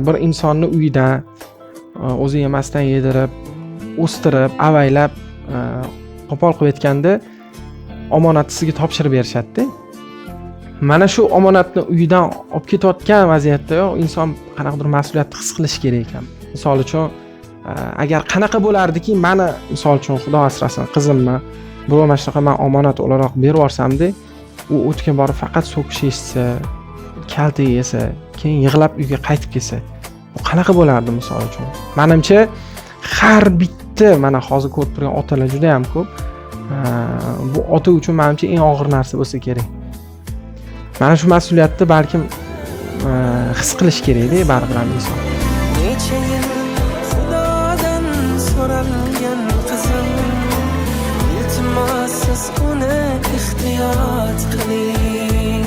bir insonni uyida o'zi yemasdan yedirib, o'stirib, avaylab, qo'pol qilib aytganda omonatni sizga topshirib berishadi-da. Mana shu omonatni uyidan olib ketayotgan vaziyatda inson qanaqadir mas'uliyatni his qilish kerak ekan. Misol uchun, agar qanaqa bo'lardiki, mani misol uchun Xudo asrasin qizimni birov mana shunaqa men omonat o'laroq berib yuborsam-da, u o'tga borib faqat so'kish eshitsa, kalta yesa, keyin yig'lab uyga qaytib kelsa, bu qanaqa bo'lardi misol uchun? Menimcha har bitta mana hozir ko'rib turgan otalar juda ham ko'p. Bu ota uchun menimcha eng og'ir narsa bo'lsa kerak. Mana shu mas'uliyatni balkim his qilish kerak-da baribir ham inson. Necha yil Xudodan so'ralgan qizim, iltimos siz uni ehtiyot qiling.